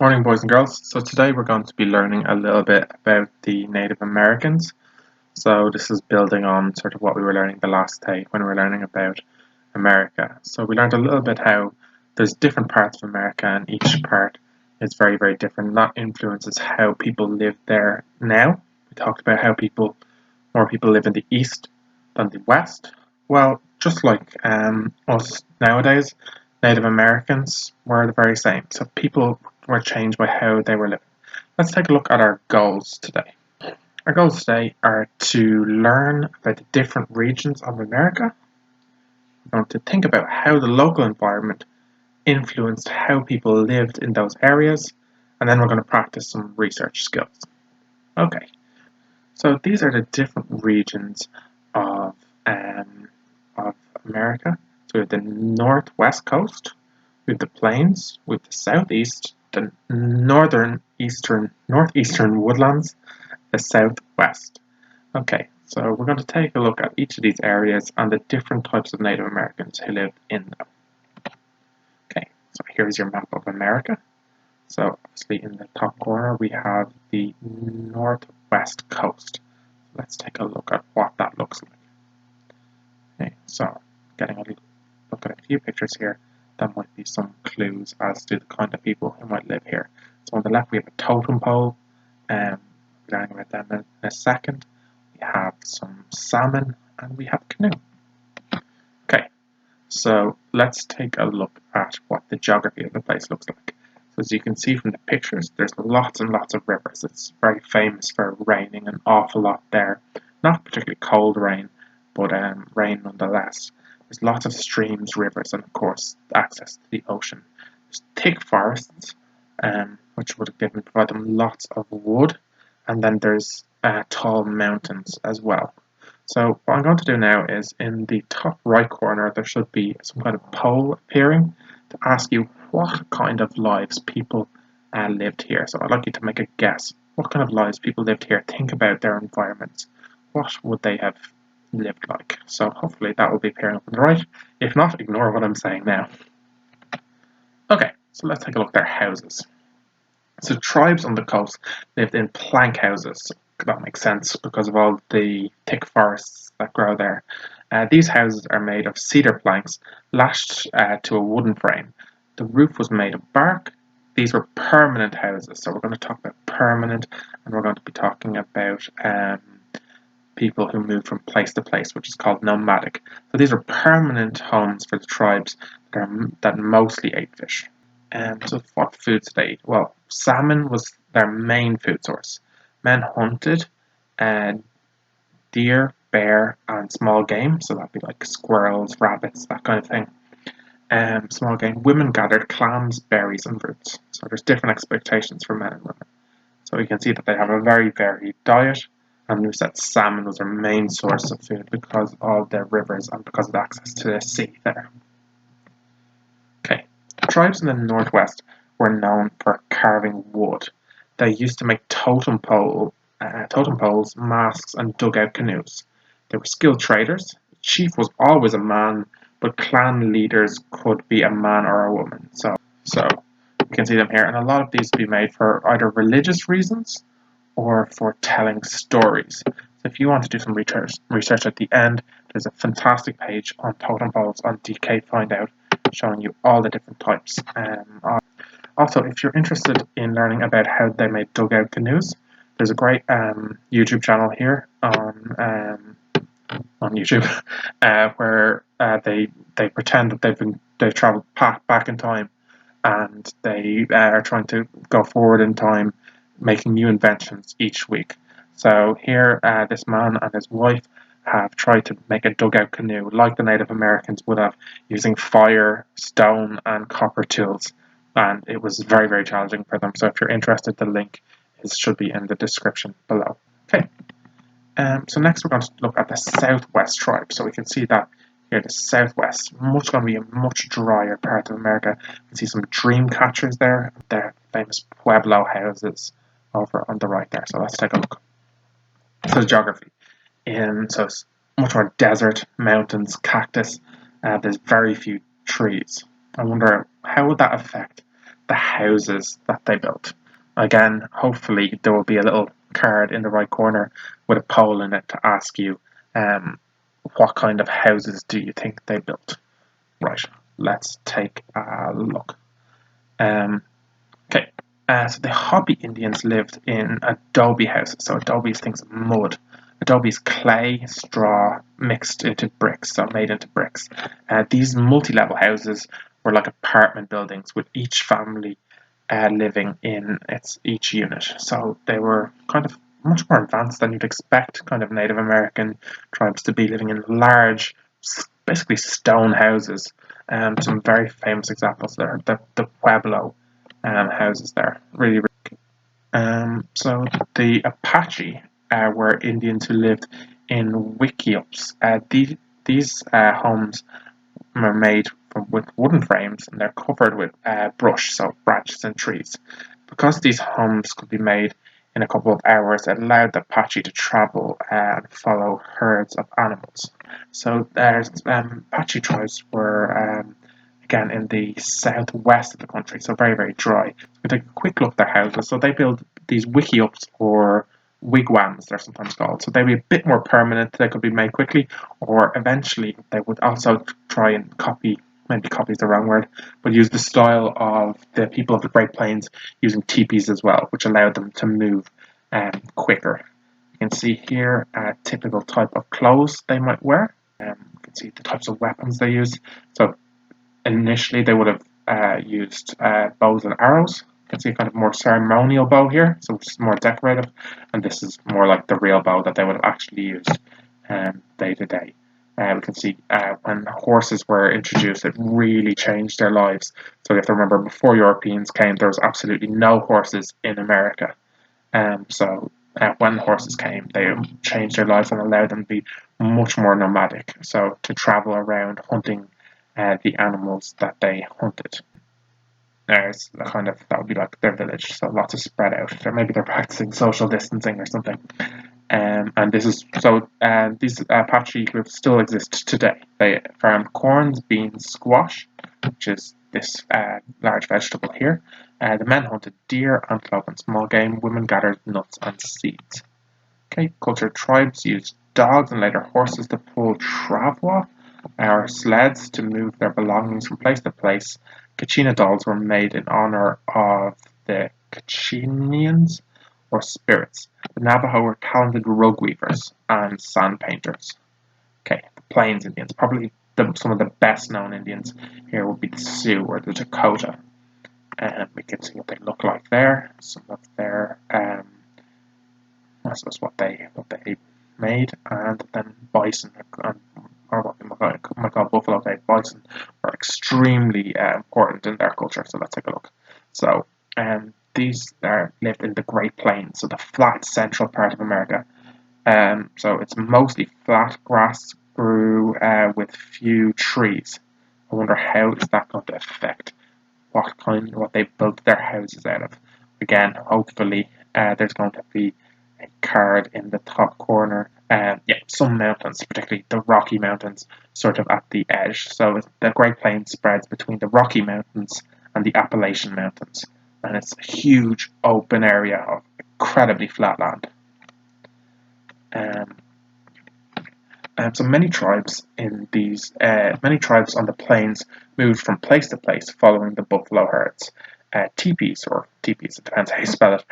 Morning, boys and girls. So today we're going to be learning a little bit about the Native Americans. So this is building on sort of what we were learning the last day when we were learning about America. So we learned a little bit how there's different parts of America and each part is very, very different. That influences how people live there now. We talked about how more people live in the East than the West. Well, just like us nowadays, Native Americans were the very same. So people were changed by how they were living. Let's take a look at our goals today. Our goals today are to learn about the different regions of America. We're going to think about how the local environment influenced how people lived in those areas, and then we're going to practice some research skills. Okay, so these are the different regions of America. So we have the northwest coast, we have the plains, we have the southeast, the northeastern woodlands, the southwest. Okay, so we're going to take a look at each of these areas and the different types of Native Americans who lived in them. Okay, so here's your map of America. So obviously in the top corner we have the northwest coast. Let's take a look at what that looks like. Okay, so getting a look at a few pictures here, that might be some clues as to the kind of people who might live here. So on the left we have a totem pole, learning about them in a second. We have some salmon and we have canoe. Okay, so let's take a look at what the geography of the place looks like. So as you can see from the pictures, there's lots and lots of rivers. It's very famous for raining an awful lot there. Not particularly cold rain, but rain nonetheless. There's lots of streams, rivers, and of course access to the ocean. There's thick forests, which would provide them lots of wood, and then there's tall mountains as well. So what I'm going to do now is in the top right corner there should be some kind of poll appearing to ask you what kind of lives people lived here. So I'd like you to make a guess. What kind of lives people lived here? Think about their environments. What would they have lived like? So hopefully that will be appearing up on the right. If not, ignore what I'm saying now. Okay, so let's take a look at their houses. So tribes on the coast lived in plank houses. That makes sense because of all the thick forests that grow there. These houses are made of cedar planks lashed to a wooden frame. The roof was made of bark. These were permanent houses. So we're going to talk about permanent, and we're going to be talking about people who moved from place to place, which is called nomadic. So these are permanent homes for the tribes that mostly ate fish. So what foods did they eat? Well, salmon was their main food source. Men hunted deer, bear, and small game. So that'd be like squirrels, rabbits, that kind of thing. Small game. Women gathered clams, berries, and roots. So there's different expectations for men and women. So you can see that they have a very varied diet. And we said salmon was their main source of food because of their rivers and because of access to the sea there. Okay, tribes in the northwest were known for carving wood. They used to make totem poles, masks, and dugout canoes. They were skilled traders. The chief was always a man, but clan leaders could be a man or a woman. So you can see them here, and a lot of these be made for either religious reasons or for telling stories. So if you want to do some research at the end, there's a fantastic page on totem poles on DK Find Out showing you all the different types. Also, if you're interested in learning about how they made dugout canoes, there's a great YouTube channel here on YouTube where they pretend that they've traveled back in time, and they are trying to go forward in time, making new inventions each week. So here, this man and his wife have tried to make a dugout canoe like the Native Americans would have, using fire, stone, and copper tools. And it was very, very challenging for them. So if you're interested, the link should be in the description below. Okay. So next we're going to look at the Southwest tribe. So we can see that here, the Southwest, going to be a much drier part of America. You can see some dream catchers there. Their famous Pueblo houses over on the right there. So let's take a look. So the geography. So it's much more desert, mountains, cactus. There's very few trees. I wonder how would that affect the houses that they built. Again, hopefully there will be a little card in the right corner with a poll in it to ask you what kind of houses do you think they built. Right, let's take a look. Okay, so the Hopi Indians lived in adobe houses. So adobe is things of mud. Adobe is clay, straw mixed into bricks, so made into bricks. These multi-level houses were like apartment buildings with each family living in each unit. So they were kind of much more advanced than you'd expect kind of Native American tribes to be, living in large, basically stone houses. Some very famous examples there. The Pueblo houses there, really, really. So the Apache were Indians who lived in wickiups. These homes are made with wooden frames, and they're covered with brush, so branches and trees. Because these homes could be made in a couple of hours, it allowed the Apache to travel and follow herds of animals. So there's Apache tribes were again in the southwest of the country, so very, very dry. So we take a quick look at their houses. So they build these wickiups, or wigwams they're sometimes called. So they'd be a bit more permanent, they could be made quickly, or eventually they would also try and copy, maybe copy is the wrong word, but use the style of the people of the Great Plains using teepees as well, which allowed them to move quicker. You can see here a typical type of clothes they might wear. You can see the types of weapons they use. So initially they would have used bows and arrows. You can see a kind of more ceremonial bow here, so which is more decorative, and this is more like the real bow that they would have actually used day to day. We can see when horses were introduced, it really changed their lives. So you have to remember, before Europeans came, there was absolutely no horses in America. So when horses came, they changed their lives and allowed them to be much more nomadic. So to travel around hunting the animals that they hunted. There's a kind of, that would be like their village, so lots of spread out. Or maybe they're practicing social distancing or something. And this is so. These Apache groups still exist today. They farm corn, beans, squash, which is this large vegetable here. The men hunted deer, antelope, and small game. Women gathered nuts and seeds. Okay, cultured tribes used dogs and later horses to pull travois, or sleds, to move their belongings from place to place. Kachina dolls were made in honor of the Kachinians, or spirits. The Navajo were talented rug weavers and sand painters. Okay, the Plains Indians, probably some of the best known Indians here would be the Sioux or the Dakota. And we can see what they look like there. Some of their I suppose what they made, and then bison, or what we might call buffalo-tailed bison, are extremely important in their culture. So let's take a look. So these lived in the Great Plains, so the flat central part of America. So it's mostly flat grass grew with few trees. I wonder how is that going to affect what they built their houses out of. Again, hopefully there's going to be a card in the top corner. Yeah, some mountains, particularly the Rocky Mountains, sort of at the edge. So the Great Plains spreads between the Rocky Mountains and the Appalachian Mountains, and it's a huge open area of incredibly flat land. So many tribes on the plains moved from place to place following the buffalo herds. Teepees, it depends how you spell it,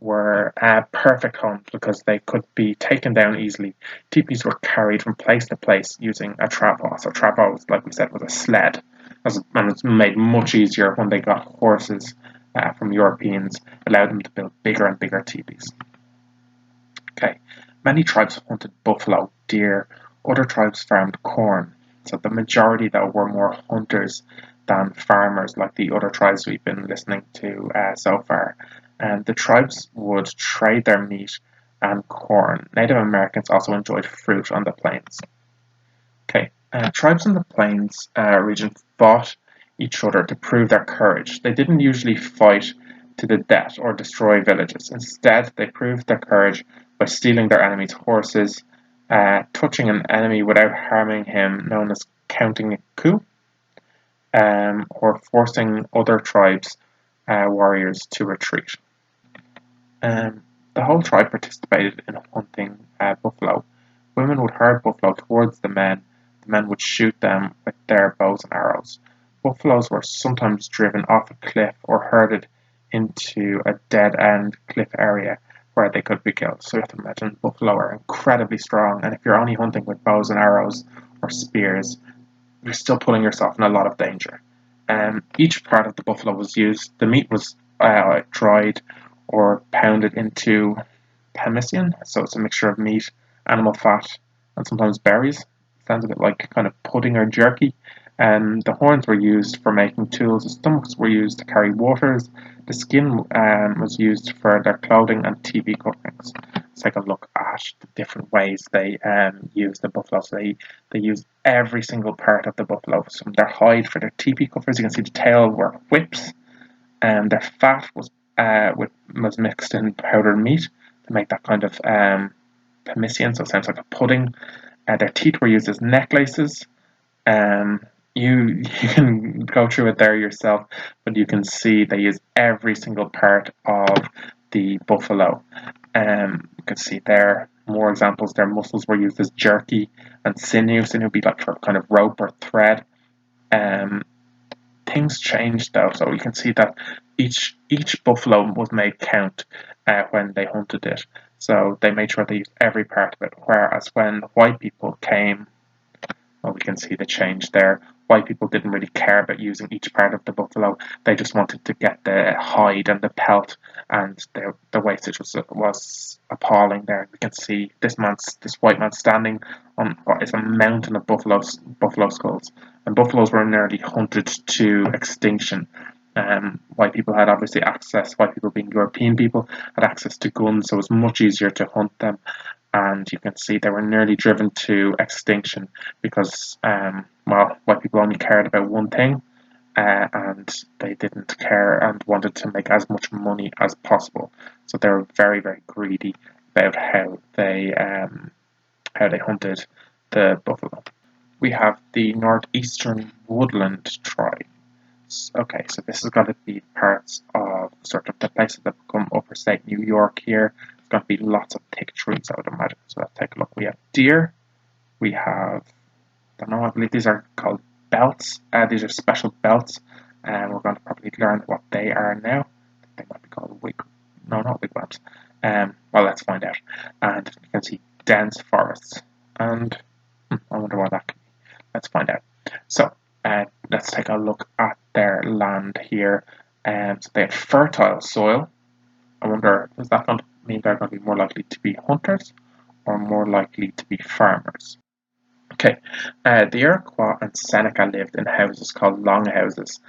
were perfect homes because they could be taken down easily. Teepees were carried from place to place using a travois. So travois, like we said, was a sled, and it's made much easier when they got horses from Europeans, allowed them to build bigger and bigger teepees. Okay, many tribes hunted buffalo, deer. Other tribes farmed corn. So the majority, though, were more hunters than farmers, like the other tribes we've been listening to so far. And the tribes would trade their meat and corn. Native Americans also enjoyed fruit on the plains. Okay, tribes in the plains region fought each other to prove their courage. They didn't usually fight to the death or destroy villages. Instead, they proved their courage by stealing their enemy's horses, touching an enemy without harming him, known as counting a coup, or forcing other tribes warriors to retreat. Um, the whole tribe participated in hunting buffalo. Women would herd buffalo towards the men. The men would shoot them with their bows and arrows. Buffaloes were sometimes driven off a cliff or herded into a dead-end cliff area where they could be killed. So you have to imagine buffalo are incredibly strong, and if you're only hunting with bows and arrows or spears, you're still putting yourself in a lot of danger. Each part of the buffalo was used. The meat was dried or pounded into pemmican, so it's a mixture of meat, animal fat, and sometimes berries. Sounds a bit like kind of pudding or jerky. The horns were used for making tools. The stomachs were used to carry waters. The skin was used for their clothing and TV coverings. Let's take a look at the different ways they use the buffalo. So they use every single part of the buffalo. So their hide for their TV covers. You can see the tail were whips, and their fat was mixed in powdered meat to make that kind of pemmican. So it sounds like a pudding. Their teeth were used as necklaces. You can go through it there yourself, but you can see they use every single part of the buffalo. You can see there more examples. Their muscles were used as jerky and sinew. Sinew would be like for kind of rope or thread. Things changed though, so you can see that each buffalo was made count when they hunted it. So they made sure they used every part of it. Whereas when white people came, well, we can see the change there. White people didn't really care about using each part of the buffalo. They just wanted to get the hide and the pelt, and the wastage was appalling there. We can see this white man standing on what is a mountain of buffalo skulls. And buffaloes were nearly hunted to extinction. White people had obviously access, white people being European people, had access to guns, so it was much easier to hunt them. And you can see they were nearly driven to extinction because, white people only cared about one thing, and they didn't care and wanted to make as much money as possible. So they were very, very greedy about how they hunted the buffalo. We have the northeastern woodland tribe. Okay, so this is going to be parts of sort of the places that become upper state New York here. It's going to be lots of thick trees, I would imagine. So let's take a look. We have deer. We have, I don't know, I believe these are called belts. These are special belts, and we're going to probably learn what they are now. They might be called not wigwams. Well, let's find out. And you can see dense forests, and I wonder what that could be. Let's find out. So let's take a look at their land here. So they have fertile soil. I wonder, does that going to mean they're going to be more likely to be hunters or more likely to be farmers? Okay, the Iroquois and Seneca lived in houses called longhouses.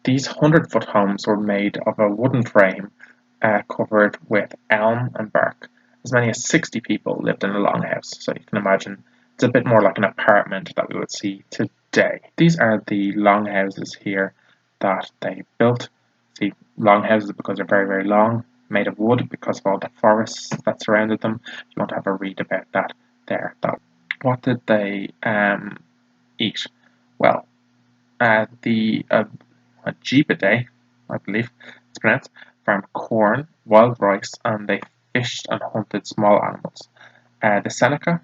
These 100-foot homes were made of a wooden frame covered with elm and bark. As many as 60 people lived in a longhouse, so you can imagine it's a bit more like an apartment that we would see today. These are the longhouses here that they built. See, longhouses because they're very, very long, made of wood because of all the forests that surrounded them. You want to have a read about that there. What did they eat? Well, the Ajibade, I believe it's pronounced, farmed corn, wild rice, and they fished and hunted small animals. The Seneca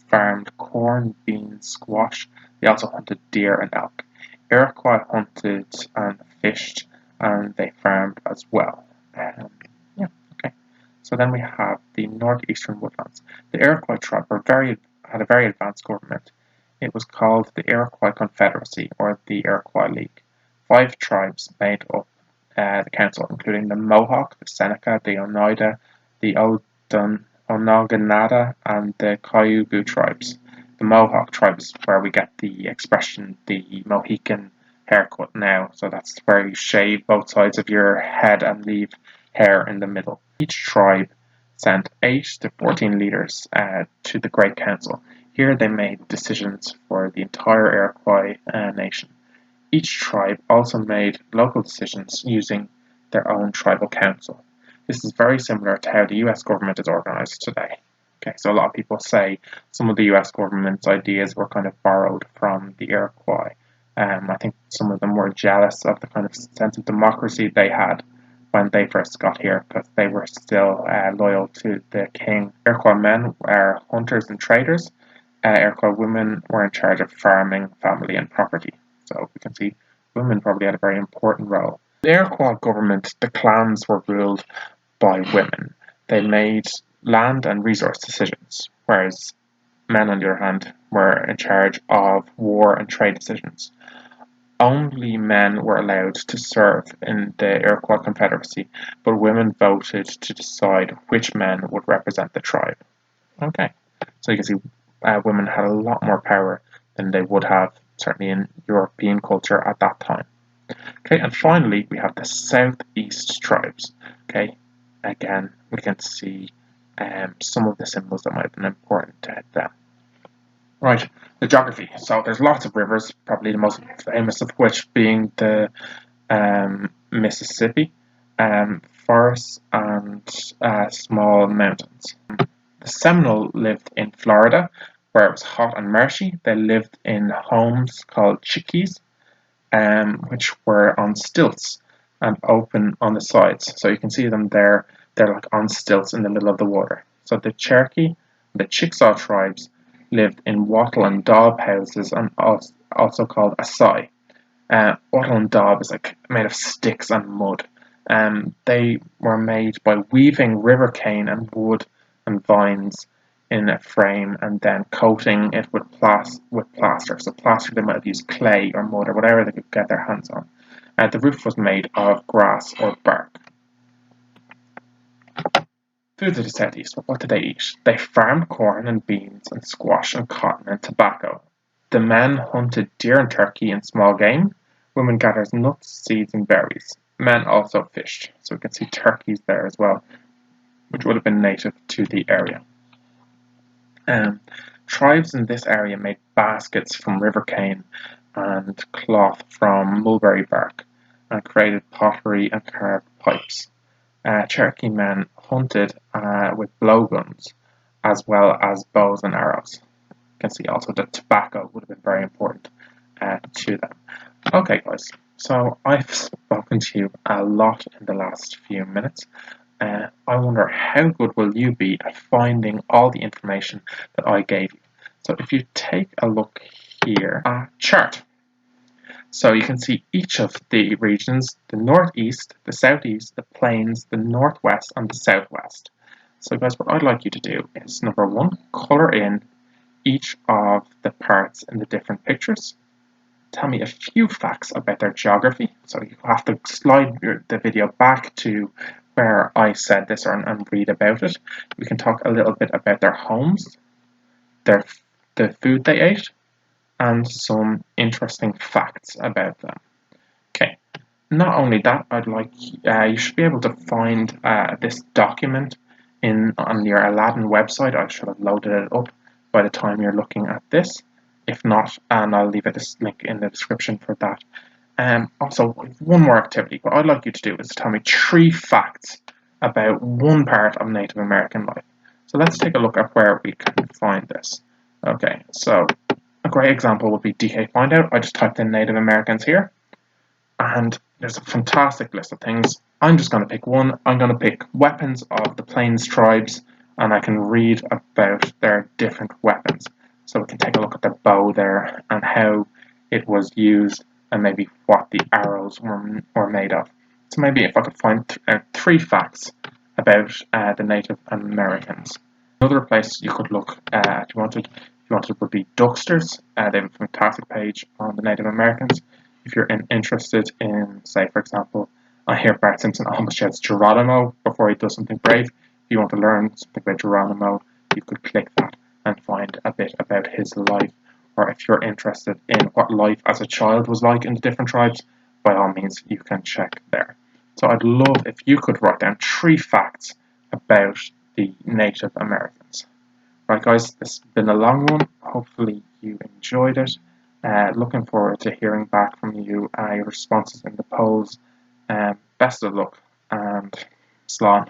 farmed corn, beans, squash. They also hunted deer and elk. Iroquois hunted and fished, and they farmed as well. Yeah, okay. So then we have the northeastern woodlands. The Iroquois tribe had a very advanced government. It was called the Iroquois Confederacy or the Iroquois League. 5 tribes made up the council, including the Mohawk, the Seneca, the Oneida, the Ononganada, and the Cayuga tribes. The Mohawk tribe is where we get the expression the Mohican haircut now. So that's where you shave both sides of your head and leave hair in the middle. Each tribe sent 8 to 14 leaders to the Great Council. Here they made decisions for the entire Iroquois nation. Each tribe also made local decisions using their own tribal council. This is very similar to how the US government is organized today. Okay, so a lot of people say some of the US government's ideas were kind of borrowed from the Iroquois I think some of them were jealous of the kind of sense of democracy they had when they first got here, because they were still loyal to the king. Iroquois men were hunters and traders. Iroquois women were in charge of farming, family, and property. So we can see women probably had a very important role. The Iroquois government, the clans were ruled by women. They made land and resource decisions, whereas men, on the other hand, were in charge of war and trade decisions. Only men were allowed to serve in the Iroquois Confederacy, but women voted to decide which men would represent the tribe. Okay, so you can see women had a lot more power than they would have, certainly in European culture at that time. Okay, and finally we have the Southeast tribes. Okay, again we can see some of the symbols that might have been important to them. Right, the geography. So there's lots of rivers, probably the most famous of which being the Mississippi, forests and small mountains. The Seminole lived in Florida, where it was hot and marshy. They lived in homes called chickees, which were on stilts and open on the sides. So you can see them there. They're like on stilts in the middle of the water. So the Cherokee, the Chickasaw tribes lived in wattle and daub houses, and also called asai. Wattle and daub is like made of sticks and mud. They were made by weaving river cane and wood and vines in a frame and then coating it with plaster. So plaster, they might have used clay or mud or whatever they could get their hands on. The roof was made of grass or bark. Foods of the southeast. What did they eat? They farmed corn and beans and squash and cotton and tobacco. The men hunted deer and turkey and small game. Women gathered nuts, seeds, and berries. Men also fished. So we can see turkeys there as well, which would have been native to the area. Tribes in this area made baskets from river cane and cloth from mulberry bark, and created pottery and carved pipes. Cherokee men hunted with blowguns as well as bows and arrows. You can see also that tobacco would have been very important to them. Okay, guys, so I've spoken to you a lot in the last few minutes. I wonder how good will you be at finding all the information that I gave you. So if you take a look here at chart, so you can see each of the regions: the northeast, the southeast, the plains, the northwest, and the southwest. So guys, what I'd like you to do is, number one, color in each of the parts in the different pictures. Tell me a few facts about their geography. So you have to slide the video back to where I said this and read about it. We can talk a little bit about their homes, the food they ate, and some interesting facts about them. Okay, not only that, I'd like you should be able to find this document on your Aladdin website. I should have loaded it up by the time you're looking at this. If not, and I'll leave a link in the description for that. Also, one more activity. What I'd like you to do is tell me 3 facts about one part of Native American life. So let's take a look at where we can find this. Okay, so a great example would be DK Find Out. I just typed in Native Americans here, and there's a fantastic list of things. I'm just going to pick one. I'm going to pick weapons of the Plains tribes, and I can read about their different weapons. So we can take a look at the bow there and how it was used, and maybe what the arrows were made of. So maybe if I could find 3 facts about the Native Americans. Another place you could look if you wanted would be Ducksters. They have a fantastic page on the Native Americans. If you're interested in, say, for example, I hear Bart Simpson almost shouts Geronimo before he does something brave. If you want to learn something about Geronimo, you could click that and find a bit about his life. Or if you're interested in what life as a child was like in the different tribes, by all means, you can check there. So I'd love if you could write down 3 facts about the Native Americans. Right, guys, this has been a long one. Hopefully you enjoyed it. Looking forward to hearing back from you, your responses in the polls. Best of luck, and slán.